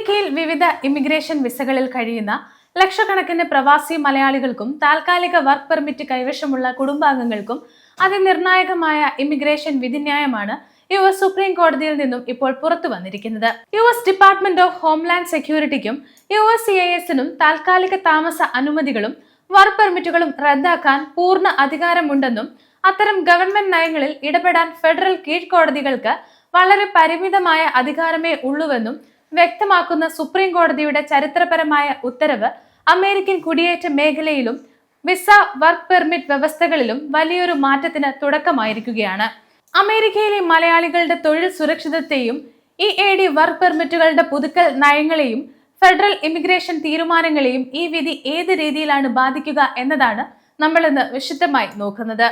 അമേരിക്കയിൽ വിവിധ ഇമിഗ്രേഷൻ വിസകളിൽ കഴിയുന്ന ലക്ഷക്കണക്കിന് പ്രവാസി മലയാളികൾക്കും താൽക്കാലിക വർക്ക് പെർമിറ്റ് കൈവശമുള്ള കുടുംബാംഗങ്ങൾക്കും അതിനിർണായകമായ ഇമിഗ്രേഷൻ വിധിന്യായമാണ് US സുപ്രീം കോടതിയിൽ നിന്നും ഇപ്പോൾ പുറത്തു വന്നിരിക്കുന്നത്. US ഡിപ്പാർട്ട്മെന്റ് ഓഫ് ഹോംലാൻഡ് സെക്യൂരിറ്റിക്കും USCISനും താൽക്കാലിക താമസ അനുമതികളും വർക്ക് പെർമിറ്റുകളും റദ്ദാക്കാൻ പൂർണ്ണ അധികാരമുണ്ടെന്നും അത്തരം ഗവൺമെന്റ് നയങ്ങളിൽ ഇടപെടാൻ ഫെഡറൽ കീഴ്ക്കോടതികൾക്ക് വളരെ പരിമിതമായ അധികാരമേ ഉള്ളൂവെന്നും വ്യക്തമാക്കുന്ന സുപ്രീം കോടതിയുടെ ചരിത്രപരമായ ഉത്തരവ് അമേരിക്കൻ കുടിയേറ്റ മേഖലയിലും വിസ വർക്ക് പെർമിറ്റ് വ്യവസ്ഥകളിലും വലിയൊരു മാറ്റത്തിന് തുടക്കമായിരിക്കുകയാണ്. അമേരിക്കയിലെ മലയാളികളുടെ തൊഴിൽ സുരക്ഷിതത്തെയും EAD വർക്ക് പെർമിറ്റുകളുടെ പുതുക്കൽ നയങ്ങളെയും ഫെഡറൽ ഇമിഗ്രേഷൻ തീരുമാനങ്ങളെയും ഈ വിധി ഏത് രീതിയിലാണ് ബാധിക്കുക എന്നതാണ് നമ്മൾ ഇന്ന് വിശദമായി നോക്കുന്നത്.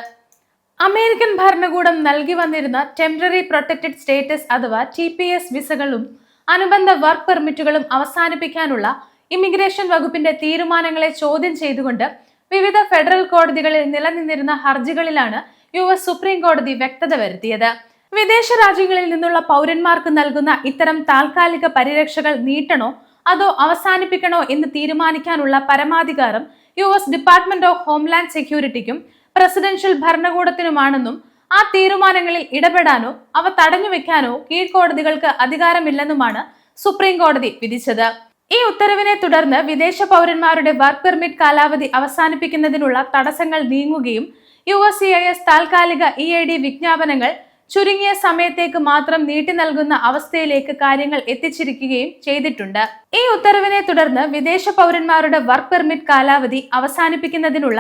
അമേരിക്കൻ ഭരണകൂടം നൽകി വന്നിരുന്ന ടെമ്പററി പ്രൊട്ടക്റ്റഡ് സ്റ്റേറ്റസ് അഥവാ TPS വിസകളും അനുബന്ധ വർക്ക് പെർമിറ്റുകളും അവസാനിപ്പിക്കാനുള്ള ഇമിഗ്രേഷൻ വകുപ്പിന്റെ തീരുമാനങ്ങളെ ചോദ്യം ചെയ്തുകൊണ്ട് വിവിധ ഫെഡറൽ കോടതികളിൽ നിലനിന്നിരുന്ന ഹർജികളിലാണ് US സുപ്രീം കോടതി വ്യക്തത വരുത്തിയത്. വിദേശ രാജ്യങ്ങളിൽ നിന്നുള്ള പൗരന്മാർക്ക് നൽകുന്ന ഇത്തരം താൽക്കാലിക പരിരക്ഷകൾ നീട്ടണോ അതോ അവസാനിപ്പിക്കണോ എന്ന് തീരുമാനിക്കാനുള്ള പരമാധികാരം US ഡിപ്പാർട്ട്മെന്റ് ഓഫ് ഹോംലാൻഡ് സെക്യൂരിറ്റിക്കും പ്രസിഡൻഷ്യൽ ഭരണകൂടത്തിനുമാണെന്നും ആ തീരുമാനങ്ങളിൽ ഇടപെടാനോ അവ തടഞ്ഞു വെക്കാനോ കീഴ്ക്കോടതികൾക്ക് അധികാരമില്ലെന്നുമാണ് സുപ്രീം കോടതി വിധിച്ചത്. ഈ ഉത്തരവിനെ തുടർന്ന് വിദേശ പൗരന്മാരുടെ വർക്ക് പെർമിറ്റ് കാലാവധി അവസാനിപ്പിക്കുന്നതിനുള്ള തടസ്സങ്ങൾ നീങ്ങുകയും USCIS താൽക്കാലിക EAD വിജ്ഞാപനങ്ങൾ ചുരുങ്ങിയ സമയത്തേക്ക് മാത്രം നീട്ടി നൽകുന്ന അവസ്ഥയിലേക്ക് കാര്യങ്ങൾ എത്തിച്ചിരിക്കുകയും ചെയ്തിട്ടുണ്ട്. ഈ ഉത്തരവിനെ തുടർന്ന് വിദേശ പൗരന്മാരുടെ വർക്ക് പെർമിറ്റ് കാലാവധി അവസാനിപ്പിക്കുന്നതിനുള്ള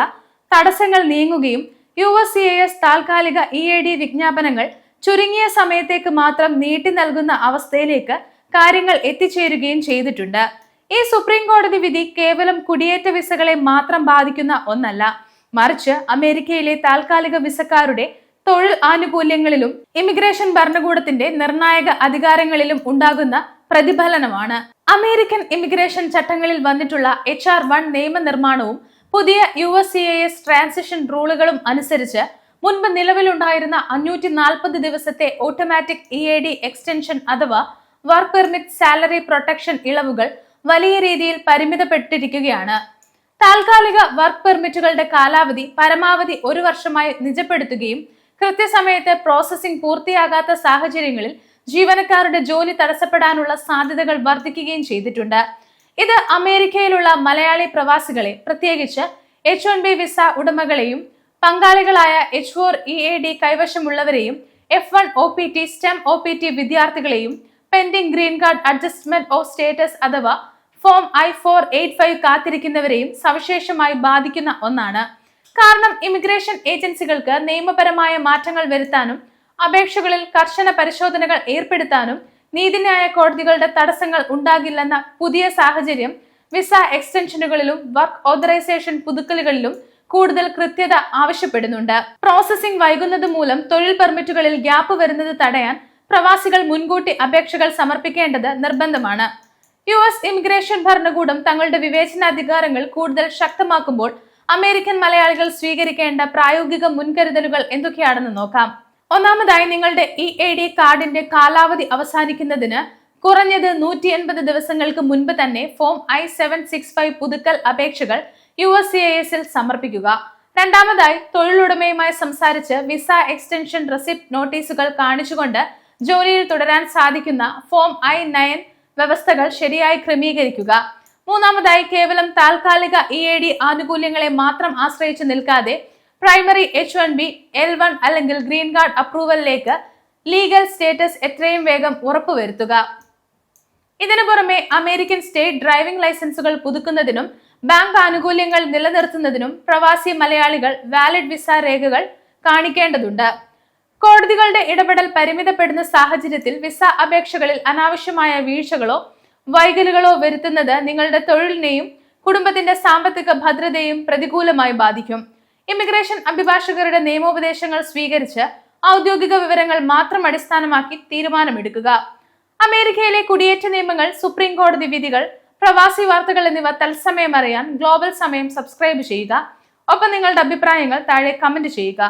തടസ്സങ്ങൾ നീങ്ങുകയും USCIS താൽക്കാലിക EAD വിജ്ഞാപനങ്ങൾ ചുരുങ്ങിയ സമയത്തേക്ക് മാത്രം നീട്ടി നൽകുന്ന അവസ്ഥയിലേക്ക് കാര്യങ്ങൾ എത്തിച്ചേരുകയും ചെയ്തിട്ടുണ്ട്. ഈ സുപ്രീം കോടതി വിധി കേവലം കുടിയേറ്റ വിസകളെ മാത്രം ബാധിക്കുന്ന ഒന്നല്ല, മറിച്ച് അമേരിക്കയിലെ താൽക്കാലിക വിസക്കാരുടെ തൊഴിൽ ആനുകൂല്യങ്ങളിലും ഇമിഗ്രേഷൻ ഭരണകൂടത്തിന്റെ നിർണായക അധികാരങ്ങളിലും ഉണ്ടാകുന്ന പ്രതിഫലനമാണ്. അമേരിക്കൻ ഇമിഗ്രേഷൻ ചട്ടങ്ങളിൽ വന്നിട്ടുള്ള HR-1 നിയമനിർമ്മാണവും പുതിയ USCIS ട്രാൻസിഷൻ റൂളുകളും അനുസരിച്ച് മുൻപ് നിലവിലുണ്ടായിരുന്ന 540 ദിവസത്തെ ഓട്ടോമാറ്റിക് EAD എക്സ്റ്റൻഷൻ അഥവാ വർക്ക് പെർമിറ്റ് സാലറി പ്രൊട്ടക്ഷൻ ഇളവുകൾ വലിയ രീതിയിൽ പരിമിതപ്പെട്ടിരിക്കുകയാണ്. താൽക്കാലിക വർക്ക് പെർമിറ്റുകളുടെ കാലാവധി പരമാവധി 1 വർഷമായി നിജപ്പെടുത്തുകയും കൃത്യസമയത്ത് പ്രോസസ്സിംഗ് പൂർത്തിയാകാത്ത സാഹചര്യങ്ങളിൽ ജീവനക്കാരുടെ ജോലി തടസ്സപ്പെടാനുള്ള സാധ്യതകൾ വർദ്ധിക്കുകയും ചെയ്തിട്ടുണ്ട്. ഇത് അമേരിക്കയിലുള്ള മലയാളി പ്രവാസികളെ, പ്രത്യേകിച്ച് H-1B വിസ ഉടമകളെയും പങ്കാളികളായ H-4 EAD കൈവശമുള്ളവരെയും F-1 OPT STEM OPT വിദ്യാർത്ഥികളെയും pending green card adjustment of status അഥവാ ഫോം I-485 കാത്തിരിക്കുന്നവരെയും സവിശേഷമായി ബാധിക്കുന്ന ഒന്നാണ്. കാരണം ഇമിഗ്രേഷൻ ഏജൻസികൾക്ക് നിയമപരമായ മാറ്റങ്ങൾ വരുത്താനും അപേക്ഷകളിൽ കർശന പരിശോധനകൾ ഏർപ്പെടുത്താനും നീതിന്യായ കോടതികളുടെ തടസ്സങ്ങൾ ഉണ്ടാകില്ലെന്ന പുതിയ സാഹചര്യം വിസ എക്സ്റ്റൻഷനുകളിലും വർക്ക് ഓതറൈസേഷൻ പുതുക്കലുകളിലും കൂടുതൽ കൃത്യത ആവശ്യപ്പെടുന്നുണ്ട്. പ്രോസസ്സിംഗ് വൈകുന്നത് മൂലം തൊഴിൽ പെർമിറ്റുകളിൽ ഗ്യാപ്പ് വരുന്നത് തടയാൻ പ്രവാസികൾ മുൻകൂട്ടി അപേക്ഷകൾ സമർപ്പിക്കേണ്ടത് നിർബന്ധമാണ്. US ഇമിഗ്രേഷൻ ഭരണകൂടം തങ്ങളുടെ വിവേചനാധികാരങ്ങൾ കൂടുതൽ ശക്തമാക്കുമ്പോൾ അമേരിക്കൻ മലയാളികൾ സ്വീകരിക്കേണ്ട പ്രായോഗിക മുൻകരുതലുകൾ എന്തൊക്കെയാണെന്ന് നോക്കാം. ഒന്നാമതായി, നിങ്ങളുടെ EAD കാർഡിന്റെ കാലാവധി അവസാനിക്കുന്നതിന് കുറഞ്ഞത് 180 ദിവസങ്ങൾക്ക് മുൻപ് തന്നെ ഫോം I-765 പുതുക്കൽ അപേക്ഷകൾ USCISൽ സമർപ്പിക്കുക. രണ്ടാമതായി, തൊഴിലുടമയുമായി സംസാരിച്ച് വിസ എക്സ്റ്റൻഷൻ റെസിപ്റ്റ് നോട്ടീസുകൾ കാണിച്ചുകൊണ്ട് ജോലിയിൽ തുടരാൻ സാധിക്കുന്ന ഫോം I-9 വ്യവസ്ഥകൾ ശരിയായി ക്രമീകരിക്കുക. മൂന്നാമതായി, കേവലം താൽക്കാലിക EAD ആനുകൂല്യങ്ങളെ മാത്രം ആശ്രയിച്ചു നിൽക്കാതെ പ്രൈമറി H-1B, L-1 അല്ലെങ്കിൽ ഗ്രീൻ കാർഡ് അപ്രൂവലിലേക്ക് ലീഗൽ സ്റ്റേറ്റസ് എത്രയും വേഗം ഉറപ്പുവരുത്തുക. ഇതിനു പുറമെ അമേരിക്കൻ സ്റ്റേറ്റ് ഡ്രൈവിംഗ് ലൈസൻസുകൾ പുതുക്കുന്നതിനും ബാങ്ക് ആനുകൂല്യങ്ങൾ നിലനിർത്തുന്നതിനും പ്രവാസി മലയാളികൾ വാലിഡ് വിസ രേഖകൾ കാണിക്കേണ്ടതുണ്ട്. കോടതികളുടെ ഇടപെടൽ പരിമിതപ്പെടുന്ന സാഹചര്യത്തിൽ വിസ അപേക്ഷകളിൽ അനാവശ്യമായ വീഴ്ചകളോ വൈകലുകളോ വരുത്തുന്നത് നിങ്ങളുടെ തൊഴിലിനെയും കുടുംബത്തിന്റെ സാമ്പത്തിക ഭദ്രതയെയും പ്രതികൂലമായി ബാധിക്കും. ഇമിഗ്രേഷൻ അഭിഭാഷകരുടെ നിയമോപദേശങ്ങൾ സ്വീകരിച്ച് ഔദ്യോഗിക വിവരങ്ങൾ മാത്രം അടിസ്ഥാനമാക്കി തീരുമാനമെടുക്കുക. അമേരിക്കയിലെ കുടിയേറ്റ നിയമങ്ങൾ, സുപ്രീം കോടതി വിധികൾ, പ്രവാസി വാർത്തകൾ എന്നിവ തത്സമയം അറിയാൻ ഗ്ലോബൽ സമയം സബ്സ്ക്രൈബ് ചെയ്യുക. ഒപ്പം നിങ്ങളുടെ അഭിപ്രായങ്ങൾ താഴെ കമന്റ് ചെയ്യുക.